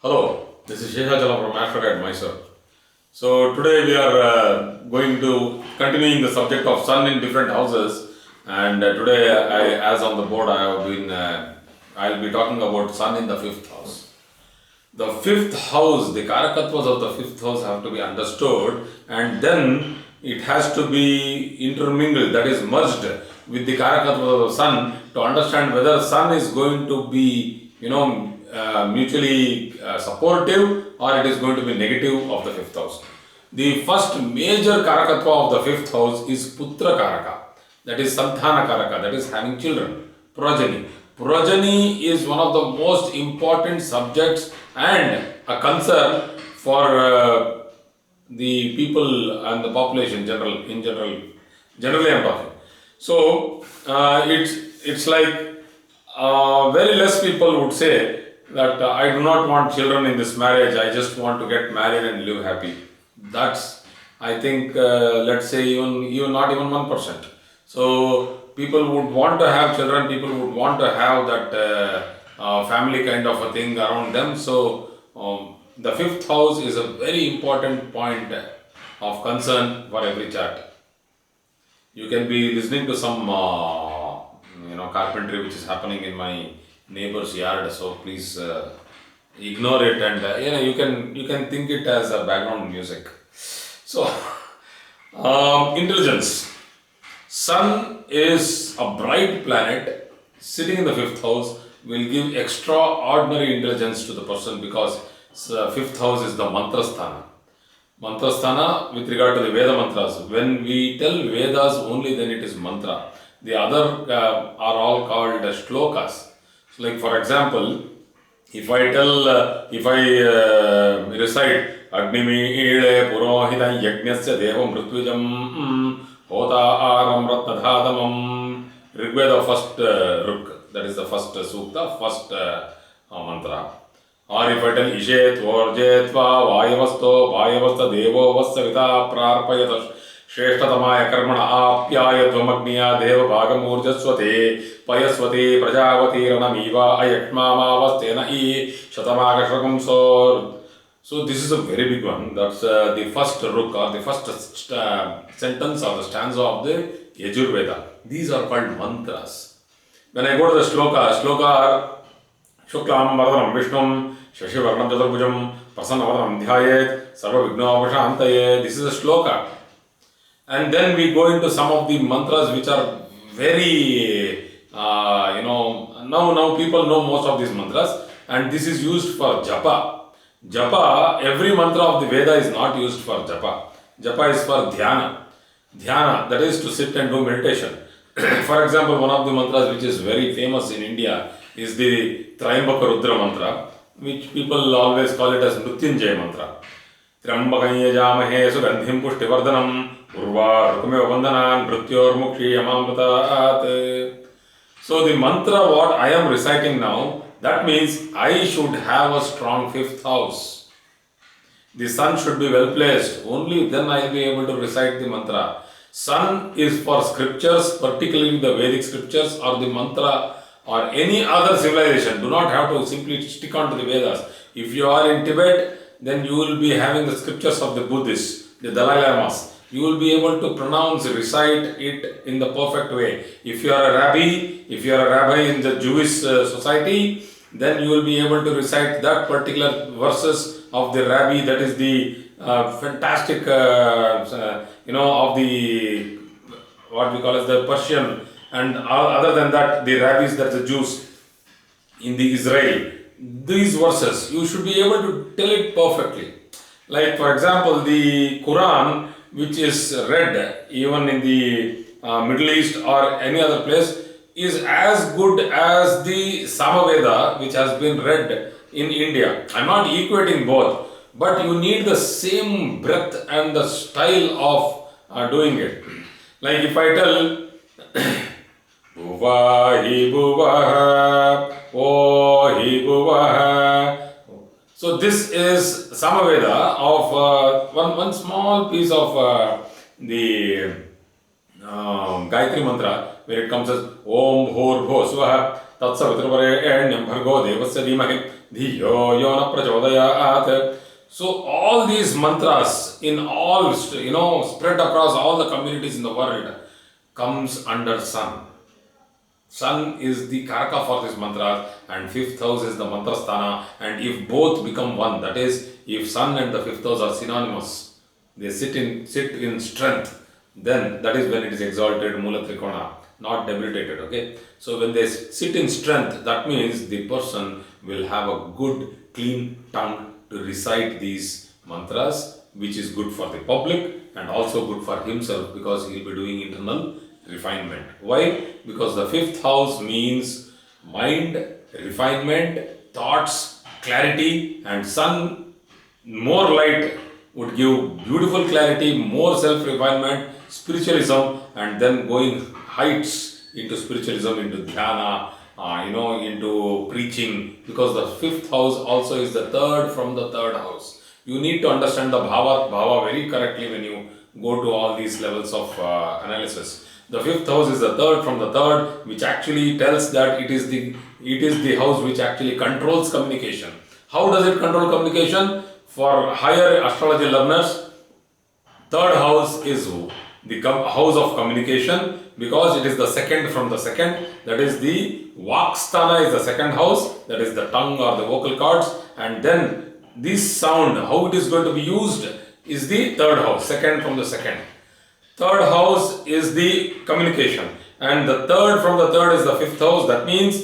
Hello, this is Sheshachalam from Astroguide Mysore. So today we are going to continuing the subject of sun in different houses, and today as on the board I'll be talking about sun in the fifth house. The fifth house, the karakatwas of the fifth house have to be understood, and then it has to be intermingled, that is merged with the karakatwas of the sun to understand whether sun is going to be, mutually supportive or it is going to be negative of the fifth house. The first major karakatva of the fifth house is putra karaka, that is santana karaka, that is having children, progeny. Progeny is one of the most important subjects and a concern for the people and the population generally I'm talking. So it's like very less people would say that I do not want children in this marriage, I just want to get married and live happy. That's, I think, let's say even not even 1%. So people would want to have children, people would want to have that family kind of a thing around them. So the fifth house is a very important point of concern for every chart. You can be listening to some carpentry which is happening in my neighbor's yard, so please ignore it, and you can think it as a background music. So intelligence. Sun is a bright planet sitting in the fifth house, will give extraordinary intelligence to the person because fifth house is the mantra sthana. Mantra sthana with regard to the Veda mantras. When we tell Vedas only, then it is mantra. The other are all called shlokas. So like for example, if I recite Agnimile Purohitam Yajnasya Devam Mritvijam Hota Aram Ratnadhadamam, Rigveda first Ruk, that is the first Sukta, first mantra. Or if I tell Ishet Vorjetva Vayavasto Vayavasta Devo Vasavita Prarpayata Shreshtatamaya Karmana Apyaya Dvamagniya Deva Bhagamurjaswate Payaswate Prajavati Ranamiva Ayatmamavastena I Shatamagashrakam. So this is a very big one. That's the first ruk or the first sentence or the stanza of the Yajurveda. These are called mantras. When I go to the shloka are Shuklam Vardhanam Vishnum Shashivarnam Chaturbhujam Prasannavadhanam Dhyayet Sarva Vighnopashantaye. This is a shloka. And then we go into some of the mantras which are very, now people know most of these mantras, and this is used for japa. Japa, every mantra of the Veda is not used for japa. Japa is for dhyana. Dhyana, that is to sit and do meditation. For example, one of the mantras which is very famous in India is the Trayambaka Rudra mantra, which people always call it as Mrityunjaya mantra. Trambakam yajamahe sugandhim pushtivardhanam urva rukumeva vandanan mrityor mukshi yamamritaat. So the mantra what I am reciting now, that means I should have a strong fifth house. The sun should be well placed. Only then I will be able to recite the mantra. Sun is for scriptures, particularly the Vedic scriptures or the mantra or any other civilization. Do not have to simply stick on to the Vedas. If you are in Tibet, then you will be having the scriptures of the Buddhists, the Dalai Lamas. You will be able to pronounce, recite it in the perfect way. If you are a rabbi in the Jewish society, then you will be able to recite that particular verses of the rabbi, that is the fantastic, of the, what we call as the Persian, and other than that, the rabbis, that the Jews in the Israel. These verses, you should be able to tell it perfectly. Like for example, the Quran, which is read even in the Middle East or any other place, is as good as the Samaveda which has been read in India. I am not equating both, but you need the same breadth and the style of doing it. Like if I tell Bhuva hi bhuva o hi bhuva. So this is Samaveda of one small piece of the Gayatri mantra, where it comes as Om Bhur Bho Swaha Tatsavitravarenyam bhargo devasya dhimahi dhiyo yo na prachodayat. So all these mantras in all, spread across all the communities in the world comes under sun. Sun is the karaka for this mantras, and fifth house is the mantrasthana. And if both become one, that is, if sun and the fifth house are synonymous, they sit in strength, then that is when it is exalted, mula trikona, not debilitated. Okay, so when they sit in strength, that means the person will have a good, clean tongue to recite these mantras, which is good for the public and also good for himself, because he will be doing internal refinement. Why? Because the fifth house means mind, refinement, thoughts, clarity, and sun, more light, would give beautiful clarity, more self-refinement, spiritualism, and then going heights into spiritualism, into dhyana, into preaching, because the fifth house also is the third from the third house. You need to understand the Bhava very correctly when you go to all these levels of analysis. The fifth house is the third from the third, which actually tells that it is the house which actually controls communication. How does it control communication? For higher astrology learners, third house is the house of communication, because it is the second from the second. That is, the Vaksthana is the second house, that is the tongue or the vocal cords, and then this sound, how it is going to be used, is the third house, second from the second. Third house is the communication, and the third from the third is the fifth house. That means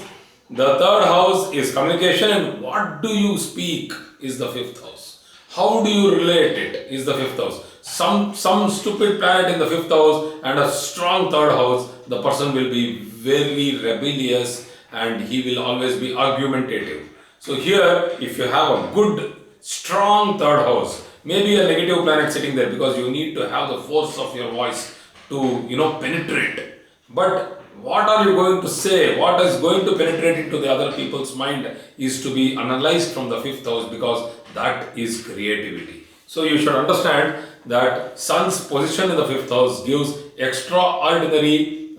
the third house is communication, and what do you speak is the fifth house. How do you relate it is the fifth house. Some stupid planet in the fifth house and a strong third house, the person will be very rebellious and he will always be argumentative. So here, if you have a good, strong third house, maybe a negative planet sitting there, because you need to have the force of your voice to, penetrate. But what are you going to say? What is going to penetrate into the other people's mind is to be analyzed from the fifth house, because that is creativity. So you should understand that sun's position in the fifth house gives extraordinary,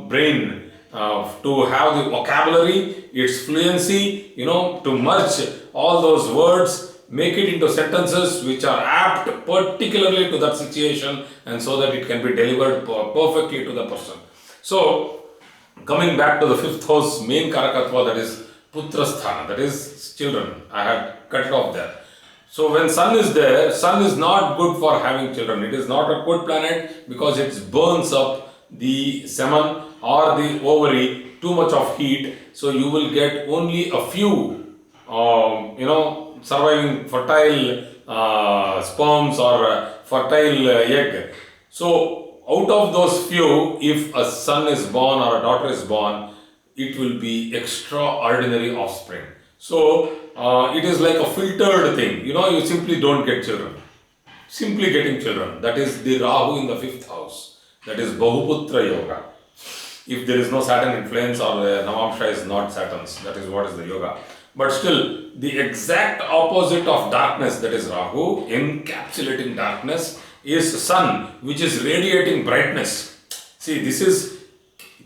brain to have the vocabulary, its fluency, to merge all those words, make it into sentences which are apt particularly to that situation, and so that it can be delivered perfectly to the person. So, coming back to the fifth house main karakatva, that is putrasthana, that is children. I had cut it off there. So when sun is there, sun is not good for having children. It is not a good planet, because it burns up the semen or the ovary, too much of heat. So you will get only a few, surviving fertile sperms or fertile egg. So out of those few, if a son is born or a daughter is born, it will be extraordinary offspring. So it is like a filtered thing. You simply don't get children. Simply getting children. That is the Rahu in the fifth house. That is Bahuputra Yoga. If there is no Saturn influence, or the Navamsha is not Saturn's, that is what is the yoga. But still, the exact opposite of darkness, that is Rahu, encapsulating darkness, is Sun, which is radiating brightness. See, this is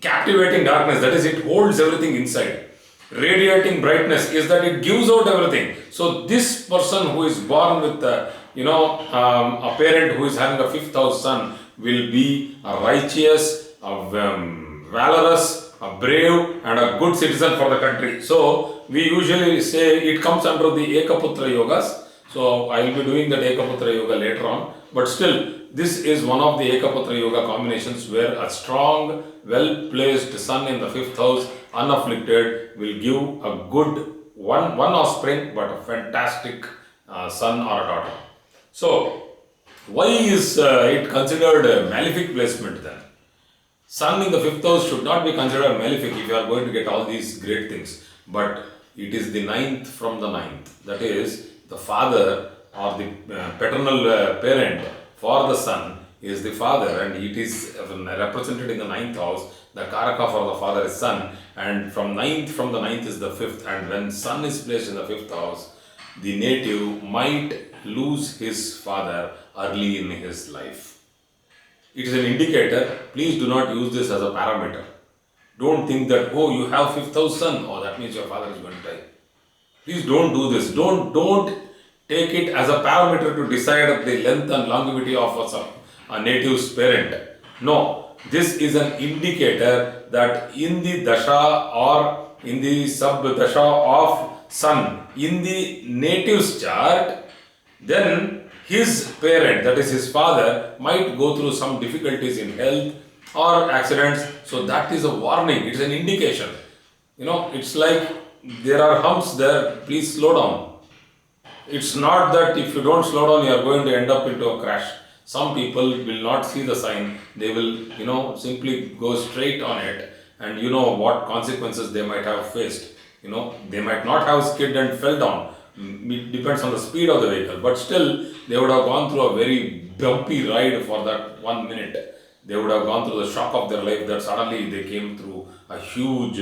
captivating darkness, that is, it holds everything inside. Radiating brightness is that it gives out everything. So this person who is born with a parent who is having a fifth house sun will be a righteous, valorous, a brave, and a good citizen for the country. So we usually say it comes under the Ekaputra Yogas. So I will be doing that Ekaputra Yoga later on. But still, this is one of the Ekaputra Yoga combinations where a strong, well-placed sun in the fifth house, unafflicted, will give a good one offspring, but a fantastic son or a daughter. So, why is it considered a malefic placement then? Sun in the fifth house should not be considered malefic if you are going to get all these great things. But it is the ninth from the ninth. That is, the father or the paternal parent for the son is the father, and it is represented in the ninth house. The karaka for the father is sun, and from the ninth is the fifth. And when sun is placed in the fifth house, the native might lose his father early in his life. It is an indicator. Please do not use this as a parameter. Don't think that, oh, you have fifth house sun, oh, that means your father is going to die. Please don't do this. Don't take it as a parameter to decide the length and longevity of a native's parent. No, this is an indicator that in the dasha or in the sub dasha of sun in the native's chart, then his parent, that is his father, might go through some difficulties in health or accidents. So that is a warning. It's an indication. It's like there are humps there. Please slow down. It's not that if you don't slow down, you are going to end up into a crash. Some people will not see the sign. They will, simply go straight on it, and what consequences they might have faced. They might not have skid and fell down. It depends on the speed of the vehicle, but still they would have gone through a very bumpy ride for that 1 minute. They would have gone through the shock of their life that suddenly they came through a huge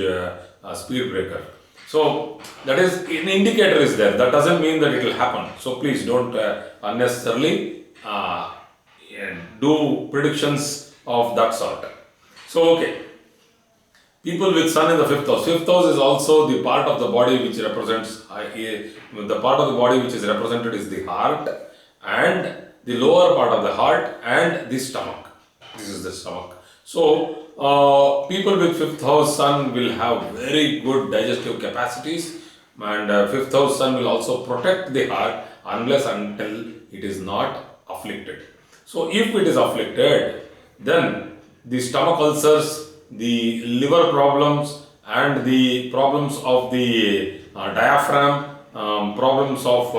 speed breaker. So that is an indicator is there. That doesn't mean that it will happen. So please don't unnecessarily do predictions of that sort. So okay, people with sun in the fifth house. Fifth house is also the part of the body which represents, the part of the body which is represented is the heart and the lower part of the heart and the stomach. This is the stomach. So people with fifth house sun will have very good digestive capacities, and fifth house sun will also protect the heart unless until it is not afflicted. So if it is afflicted, then the stomach ulcers, the liver problems, and the problems of the diaphragm, problems of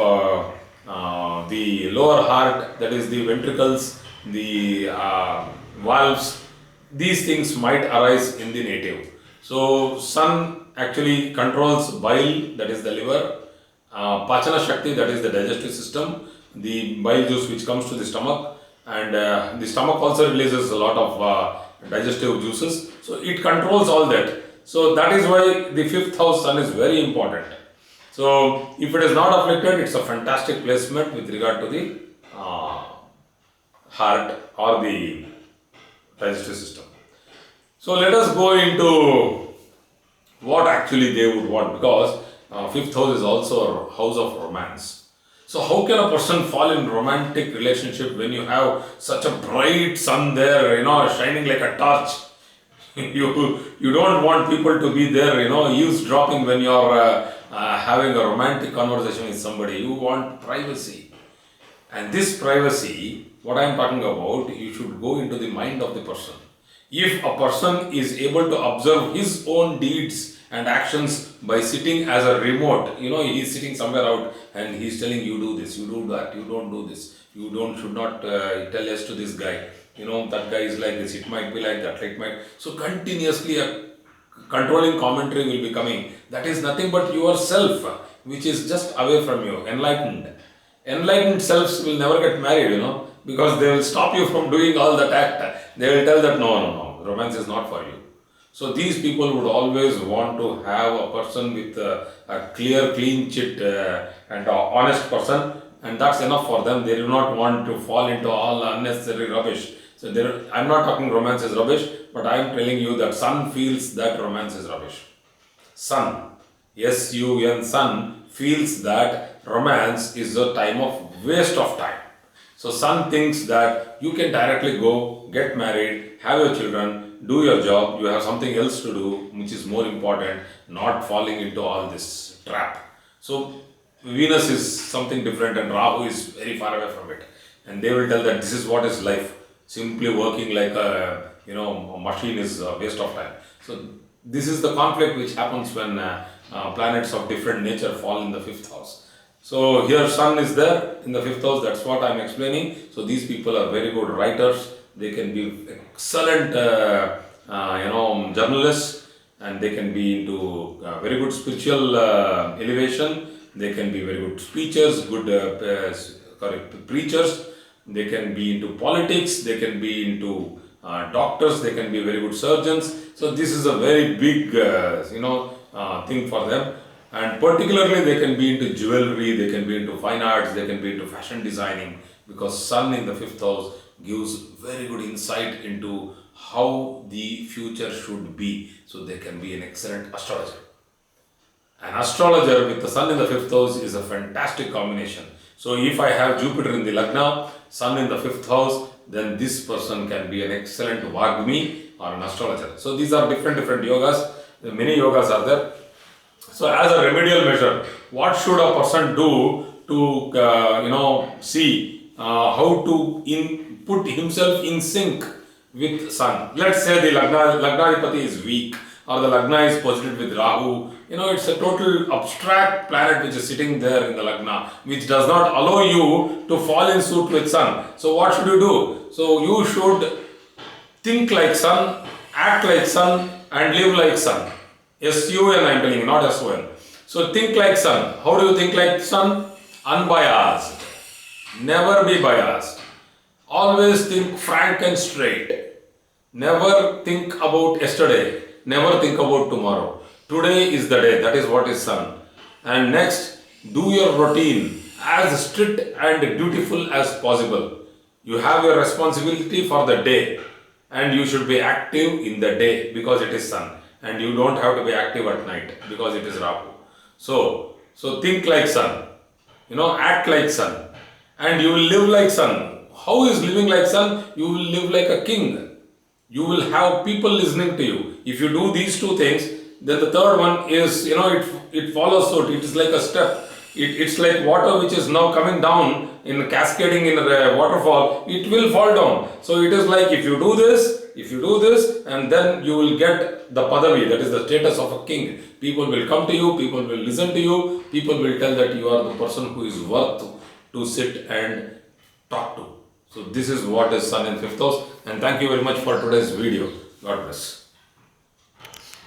the lower heart, that is the ventricles, the valves, these things might arise in the native. So sun actually controls bile, that is the liver, Pachana Shakti, that is the digestive system, the bile juice which comes to the stomach, and the stomach also releases a lot of digestive juices. So it controls all that. So that is why the fifth house sun is very important. So if it is not afflicted, it's a fantastic placement with regard to the heart or the digestive system. So let us go into what actually they would want, because fifth house is also a house of romance. So how can a person fall in romantic relationship when you have such a bright sun there, shining like a torch? You don't want people to be there, eavesdropping when you are having a romantic conversation with somebody. You want privacy. And this privacy, what I am talking about, you should go into the mind of the person. If a person is able to observe his own deeds and actions by sitting as a remote, he is sitting somewhere out and he is telling you do this, you do that, you don't do this, you should not tell yes to this guy, that guy is like this, it might be like that, it might. So continuously a controlling commentary will be coming. That is nothing but yourself, which is just away from you, enlightened. Enlightened selves will never get married, because they will stop you from doing all that act. They will tell that no, romance is not for you. So these people would always want to have a person with a clear, clean chit and an honest person, and that's enough for them. They do not want to fall into all unnecessary rubbish. So I'm not talking romance is rubbish, but I'm telling you that sun feels that romance is rubbish. Sun, S-U-N, sun feels that romance is a time of waste of time. So sun thinks that you can directly go, get married, have your children, do your job, you have something else to do which is more important, not falling into all this trap. So Venus is something different and Rahu is very far away from it. And they will tell that this is what is life. Simply working like a machine is a waste of time. So this is the conflict which happens when planets of different nature fall in the fifth house. So here sun is there in the fifth house, that's what I am explaining. So these people are very good writers, they can be excellent journalists, and they can be into very good spiritual elevation, they can be very good speakers, good preachers, they can be into politics, they can be into doctors, they can be very good surgeons. So this is a very big thing for them. And particularly they can be into jewelry, they can be into fine arts, they can be into fashion designing, because sun in the fifth house gives very good insight into how the future should be, so they can be an excellent astrologer. An astrologer with the sun in the fifth house is a fantastic combination. So if I have Jupiter in the Lagna, sun in the fifth house, then this person can be an excellent Vagmi or an astrologer. So these are different yogas. Many yogas are there. So as a remedial measure, what should a person do to see how to put himself in sync with sun? Let's say the Lagnadipati is weak, or the Lagna is posited with Rahu. It's a total abstract planet which is sitting there in the Lagna, which does not allow you to fall in suit with sun. So what should you do? So you should think like sun, act like sun, and live like sun. S-U-N I am telling you, not S-O-N. So think like sun. How do you think like sun? Unbiased. Never be biased. Always think frank and straight. Never think about yesterday. Never think about tomorrow. Today is the day. That is what is sun. And next, do your routine as strict and dutiful as possible. You have your responsibility for the day, and you should be active in the day because it is sun. And you don't have to be active at night because it is Rahu. So think like sun. Act like sun. And you will live like sun. How is living like sun? You will live like a king. You will have people listening to you. If you do these two things, then the third one is, it follows suit. It is like a step. It's like water which is now coming down in cascading in a waterfall. It will fall down. So it is like if you do this, and then you will get the padavi, that is the status of a king. People will come to you, people will listen to you, people will tell that you are the person who is worth to sit and talk to. So this is what is sun in fifth house, and thank you very much for today's video. God bless.